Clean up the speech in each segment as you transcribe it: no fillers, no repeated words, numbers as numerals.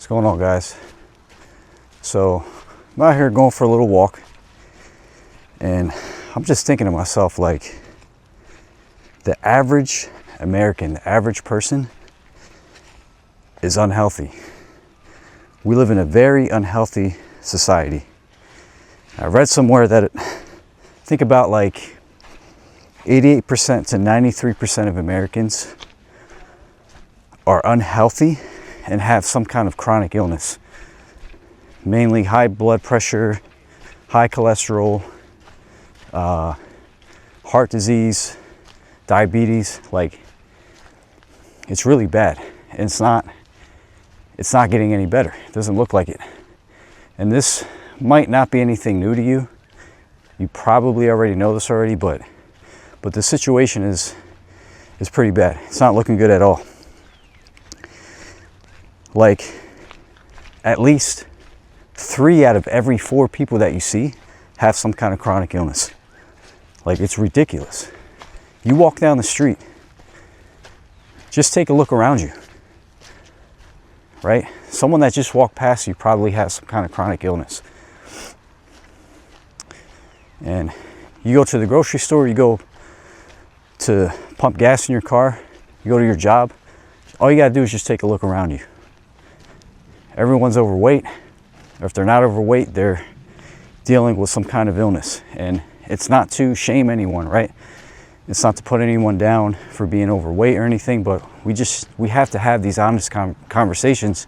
What's going on, guys? So I'm out here going for a little walk, and I'm just thinking to myself, like, the average American, the average person is unhealthy. We live in a very unhealthy society. I read somewhere that think about like 88% to 93% of Americans are unhealthy and have some kind of chronic illness, mainly high blood pressure, high cholesterol, heart disease, diabetes. Like, it's really bad, and it's not getting any better. It doesn't look like it. And this might not be anything new to you. You probably already know this already, but the situation is pretty bad. It's not looking good at all. Like, at least 3 out of every 4 people that you see have some kind of chronic illness. Like, it's ridiculous. You walk down the street, just take a look around you, right? Someone that just walked past you probably has some kind of chronic illness. And you go to the grocery store, you go to pump gas in your car, you go to your job, all you gotta do is just take a look around you. Everyone's overweight, or if they're not overweight, they're dealing with some kind of illness. And it's not to shame anyone, right? It's not to put anyone down for being overweight or anything, but we have to have these honest conversations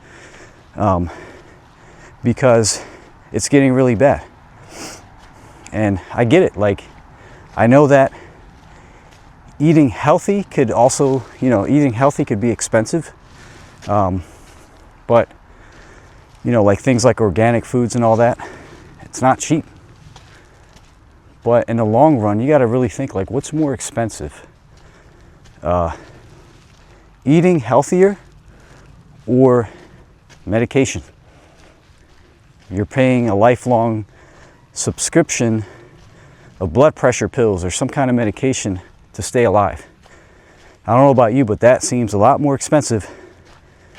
because it's getting really bad. And I get it. Like, I know that eating healthy could also, eating healthy could be expensive. But, like things like organic foods and all that, it's not cheap. But in the long run, you got to really think, like, what's more expensive? Eating healthier or medication? You're paying a lifelong subscription of blood pressure pills or some kind of medication to stay alive. I don't know about you, but that seems a lot more expensive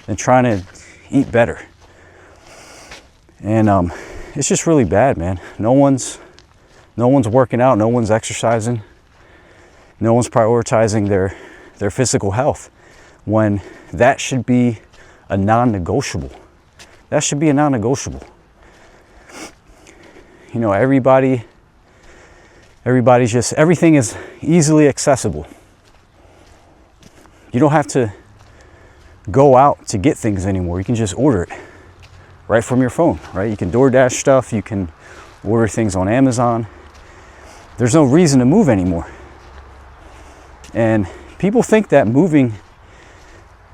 than trying to eat better. And it's just really bad, man. No one's working out, no one's exercising, no one's prioritizing their physical health, when that should be a non-negotiable. That should be a non-negotiable. Everything is easily accessible. You don't have to go out to get things anymore. You can just order it right from your phone, right? You can DoorDash stuff, you can order things on Amazon. There's no reason to move anymore. And people think that moving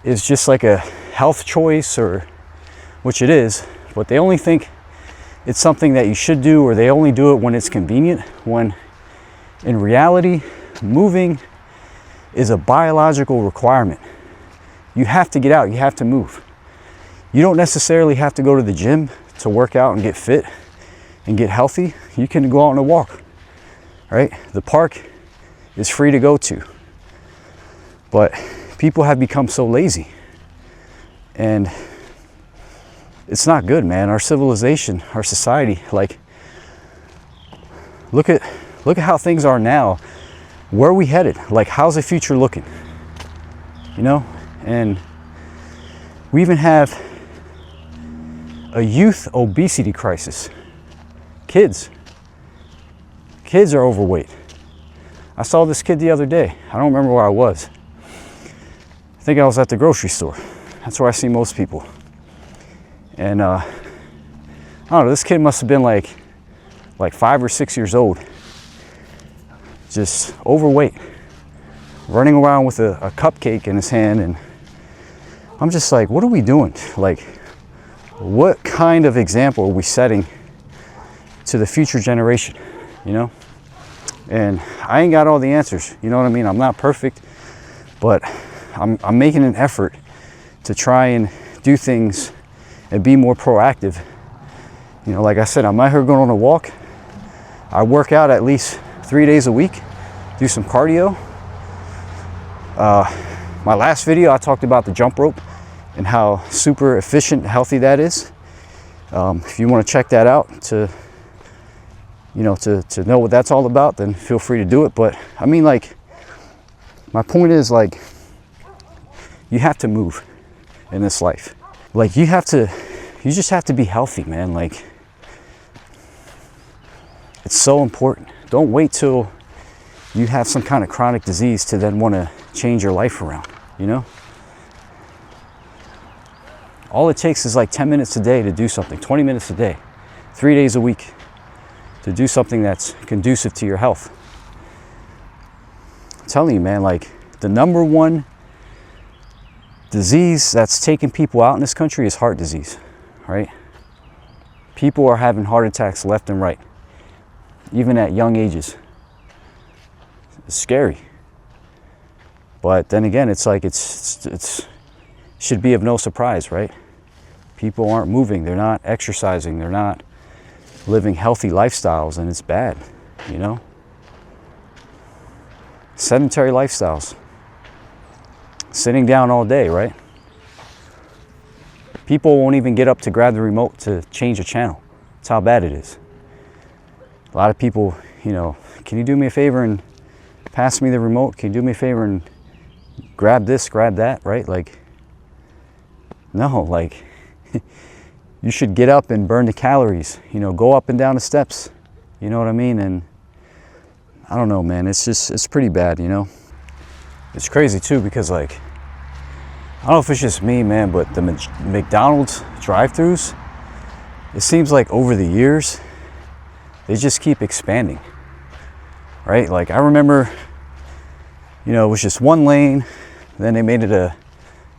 is just like a health choice, or which it is, but they only think it's something that you should do, or they only do it when it's convenient, when in reality, moving is a biological requirement. You have to get out, you have to move. You don't necessarily have to go to the gym to work out and get fit and get healthy. You can go out on a walk, right? The park is free to go to. But people have become so lazy, and it's not good, man. Our civilization, our society, like, look at how things are now. Where are we headed? Like, how's the future looking? And we even have a youth obesity crisis. Kids are overweight. I saw this kid the other day. I don't remember where I was. I think I was at the grocery store. That's where I see most people. And I don't know, this kid must have been like 5 or 6 years old. Just overweight, running around with a cupcake in his hand. And I'm just like, what are we doing? Like, what kind of example are we setting to the future generation? And I ain't got all the answers. You know what I mean? I'm not perfect, but I'm making an effort to try and do things and be more proactive. Like I said, I'm out here going on a walk. I work out at least 3 days a week, do some cardio. My last video, I talked about the jump rope and how super efficient, healthy that is. If you want to check that out to know what that's all about, then feel free to do it. But I mean, like, my point is, like, you have to move in this life. Like, you just have to be healthy, man. Like, it's so important. Don't wait till you have some kind of chronic disease to then want to change your life around, you know? All it takes is like 10 minutes a day to do something, 20 minutes a day, 3 days a week to do something that's conducive to your health. I'm telling you, man, like, the number one disease that's taking people out in this country is heart disease, right? People are having heart attacks left and right, even at young ages. It's scary. But then again, it's like, it's should be of no surprise, right? People aren't moving, they're not exercising, they're not living healthy lifestyles, and it's bad, you know? Sedentary lifestyles. Sitting down all day, right? People won't even get up to grab the remote to change a channel. That's how bad it is. A lot of people, you know, can you do me a favor and pass me the remote? Can you do me a favor and grab this, grab that, right? Like, no, like, you should get up and burn the calories, you know, go up and down the steps, you know what I mean? And I don't know, man, it's pretty bad, you know? It's crazy too, because, like, I don't know if it's just me, man, but the McDonald's drive-thrus, it seems like over the years, they just keep expanding, right? Like, I remember, you know, it was just one lane, then they made it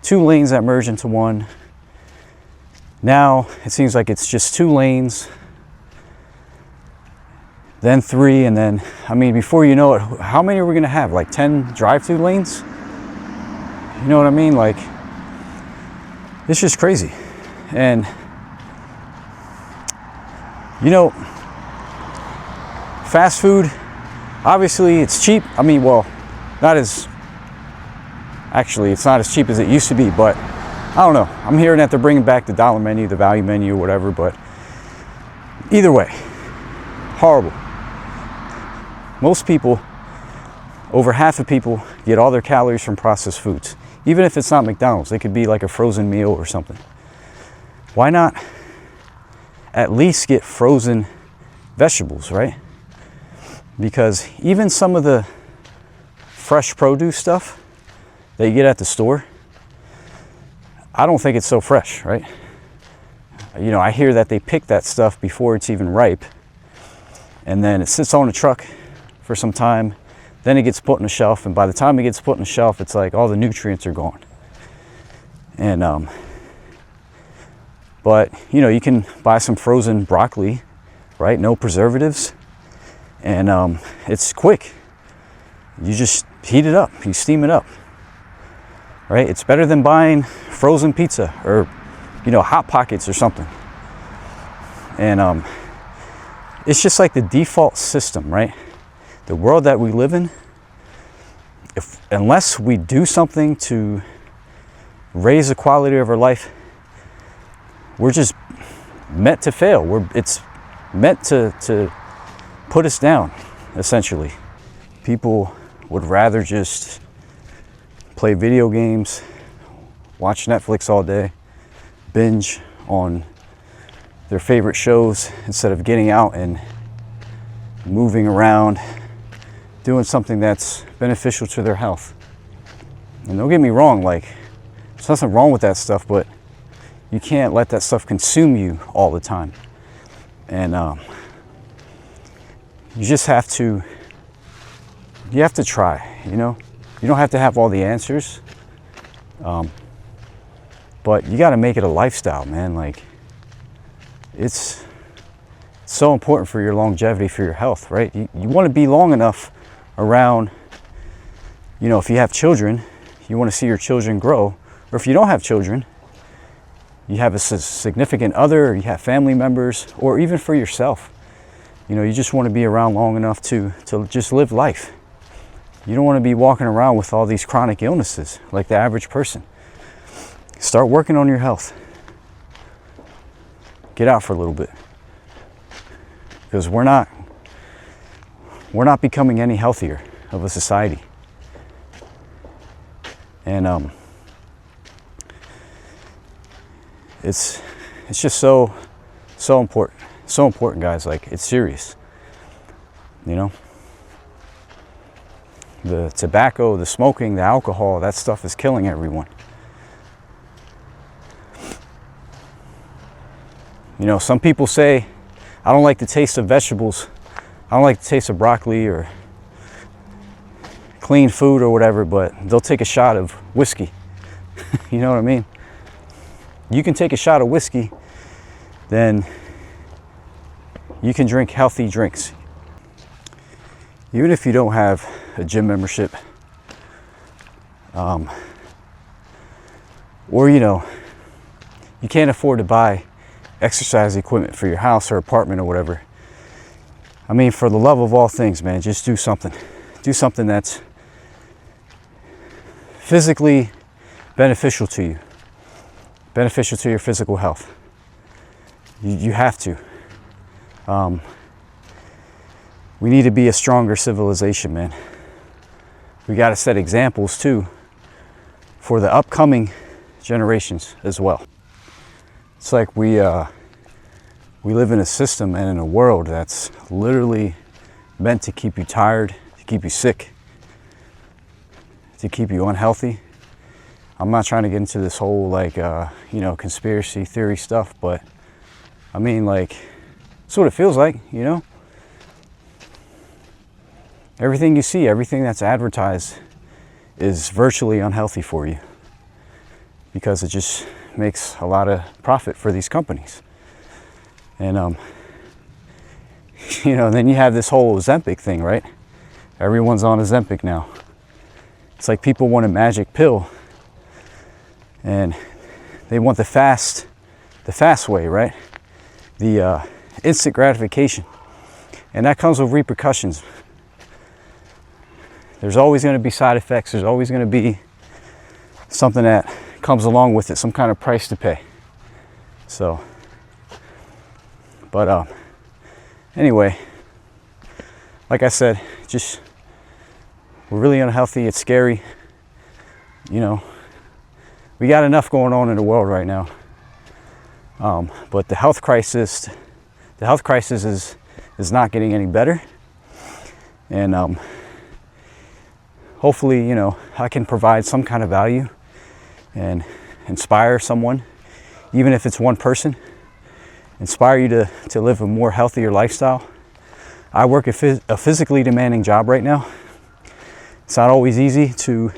2 lanes that merge into one. Now it seems like it's just 2 lanes, then 3, and then, I mean, before you know it, how many are we gonna have? Like 10 drive-through lanes? You know what I mean? Like, it's just crazy. And, you know, fast food, obviously it's cheap. I mean, well, it's not as cheap as it used to be, but I don't know. I'm hearing that they're bringing back the dollar menu, the value menu, whatever, but either way, horrible. Most people, over half of people, get all their calories from processed foods. Even if it's not McDonald's, it could be like a frozen meal or something. Why not at least get frozen vegetables, right? Because even some of the fresh produce stuff that you get at the store, I don't think it's so fresh, right? You know, I hear that they pick that stuff before it's even ripe, and then it sits on a truck for some time, then it gets put on a shelf, and by the time it gets put on a shelf, it's like all the nutrients are gone. And but you know, you can buy some frozen broccoli, right? No preservatives, and it's quick. You just heat it up, you steam it up, right? It's better than buying frozen pizza or, you know, Hot Pockets or something. And it's just like the default system, right? The world that we live in, unless we do something to raise the quality of our life, we're just meant to fail. It's meant to put us down, essentially. People would rather just play video games, watch Netflix all day, binge on their favorite shows instead of getting out and moving around, doing something that's beneficial to their health. And don't get me wrong, like, there's nothing wrong with that stuff, but you can't let that stuff consume you all the time. And you just have to try, you know? You don't have to have all the answers, but you got to make it a lifestyle, man. Like, it's so important for your longevity, for your health, right? You want to be long enough around, you know, if you have children, you want to see your children grow. Or if you don't have children, you have a significant other, or you have family members, or even for yourself. You know, you just want to be around long enough to just live life. You don't want to be walking around with all these chronic illnesses like the average person. Start working on your health. Get out for a little bit. Because we're not becoming any healthier of a society. And it's just so important. So important, guys. Like, it's serious. You know? The tobacco, the smoking, the alcohol, that stuff is killing everyone. You know, some people say, I don't like the taste of vegetables. I don't like the taste of broccoli or clean food or whatever, but they'll take a shot of whiskey. You know what I mean? You can take a shot of whiskey, then you can drink healthy drinks. Even if you don't have a gym membership, or, you know, you can't afford to buy exercise equipment for your house or apartment or whatever. I mean, for the love of all things, man, just do something. Do something that's physically beneficial to you, beneficial to your physical health. You have to. We need to be a stronger civilization, man. We got to set examples too for the upcoming generations as well. It's like we live in a system and in a world that's literally meant to keep you tired, to keep you sick, to keep you unhealthy. I'm not trying to get into this whole like you know, conspiracy theory stuff, but I mean, like, that's what it feels like, you know? Everything you see, everything that's advertised is virtually unhealthy for you because it just makes a lot of profit for these companies. And you know, then you have this whole Ozempic thing, right? Everyone's on Ozempic now. It's like people want a magic pill and they want the fast way, right? The instant gratification. And that comes with repercussions. There's always going to be side effects. There's always going to be something that comes along with it, some kind of price to pay. So, but anyway, like I said, just, we're really unhealthy. It's scary. You know, we got enough going on in the world right now. But the health crisis is not getting any better. And hopefully, you know, I can provide some kind of value and inspire someone, even if it's one person, inspire you to live a more healthier lifestyle. I work a physically demanding job right now. It's not always easy to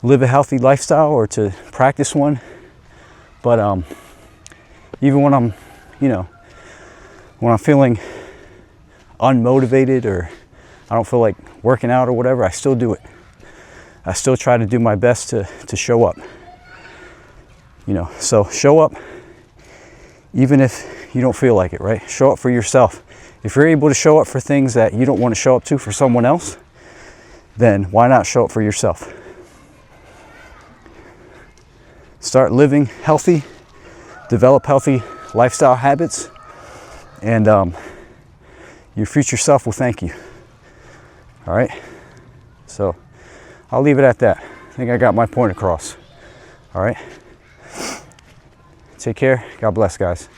live a healthy lifestyle or to practice one, but even when I'm, you know, when I'm feeling unmotivated or I don't feel like working out or whatever, I still do it. I still try to do my best to show up. You know, so show up even if you don't feel like it, right? Show up for yourself. If you're able to show up for things that you don't want to show up to for someone else, then why not show up for yourself? Start living healthy, develop healthy lifestyle habits, and your future self will thank you. All right? So I'll leave it at that. I think I got my point across. All right? Take care. God bless, guys.